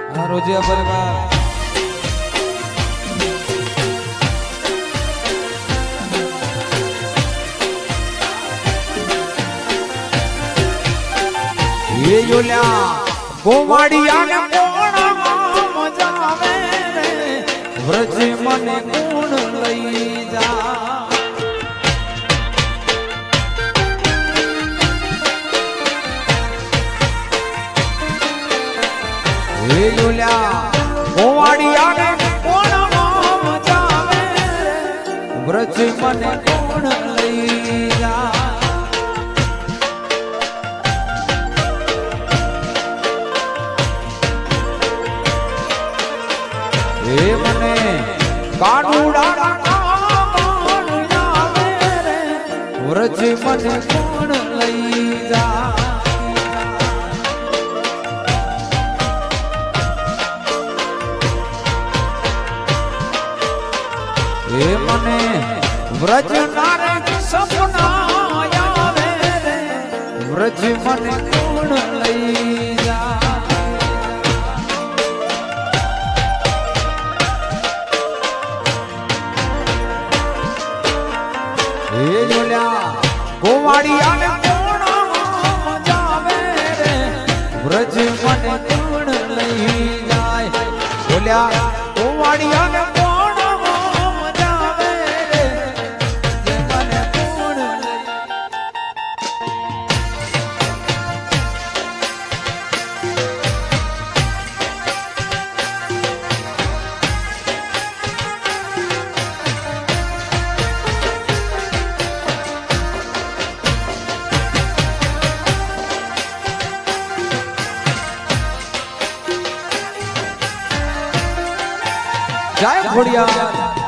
રોજિયા પરિવાર એ યોલ્યા ગોવાડિયા ને કોણ મજા આવે વ્રજ મને કોણ લઈ જા એ યોલ્યા ગોવાડિયા ને કોણ મજા આવે વ્રજ મને કોણ લઈ જા એ મને કાનુડા વ્રજ મને કોણ લઈ જા એ મને વ્રજ નારે સપના આવે રે વ્રજ મને કોણ લઈ જા એ જોલ્યા ગોવાડિયા ને કોણ મજા આવે રે વ્રજ મને કોણ લઈ જાય જોલ્યા ગોવાડિયા ને કોણ મજા આવે રે મને કોણ લઈ જય ખોડિયાર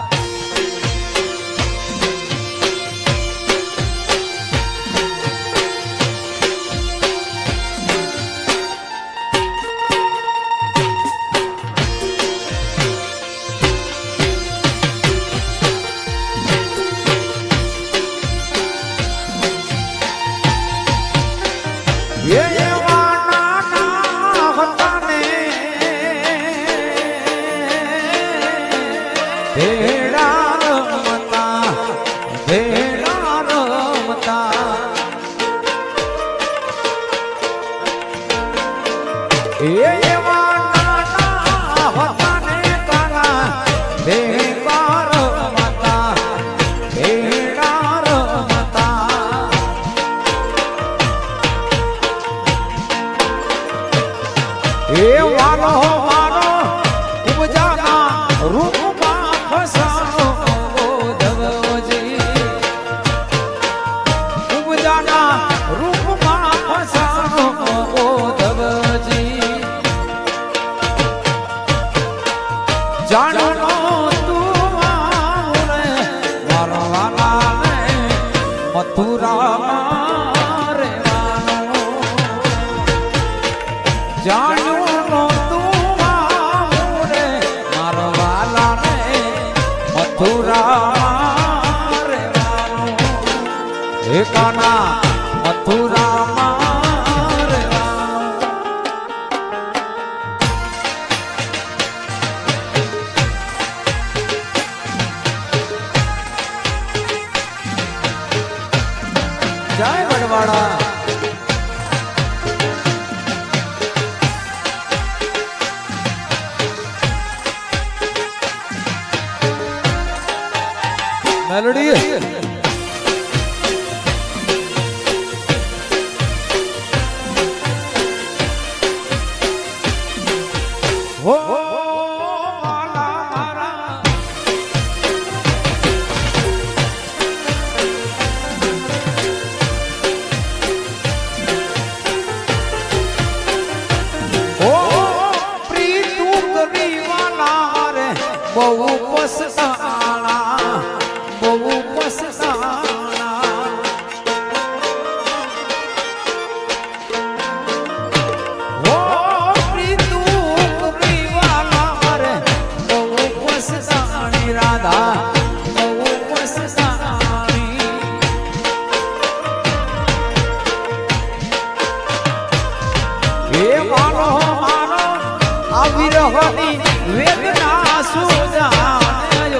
કાના મથુરા જય વડવાડા મેલોડી બહુ પસંદ બહુ પસંદ વિરહની વેદના સુજાને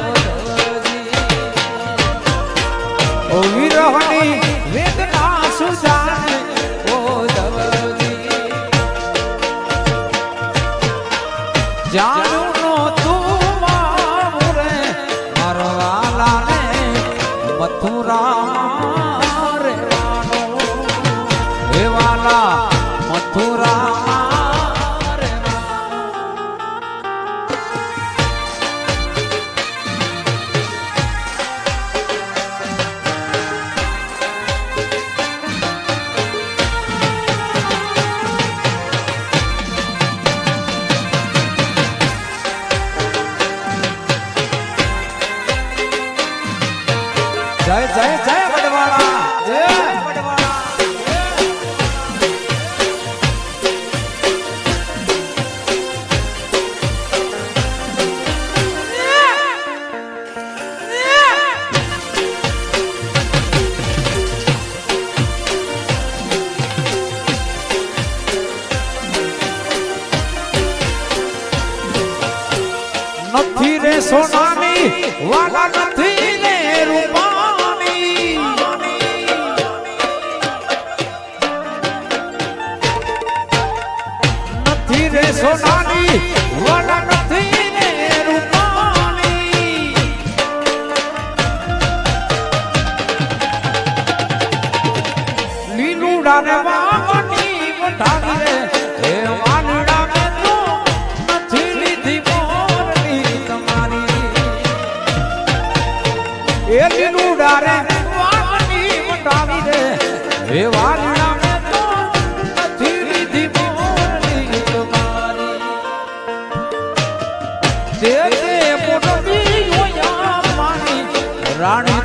ઓ વિરહની વેદના સુજાને ઓ ધવજી જાણું નો તું મારે મારો વાલાને મથુરા રે વાનો હે વાલા મથુરા જય જય જય વડવાળા જય વડવાળા નથી રે સોનાની વાલા નથી રે રૂપાની નથી રે સોનાની વાલા નથી રે રૂપાની લીલુડા ને વાવની વઢાવી રે હે વાલડા ને તો નથી લીધી મોરની તમારી એ લીલુડા રે વાવની વઢાવી રે હે વાલડા ને તો નથી લીધી મોરની તમારી તે મોટી હોયા માની રાણી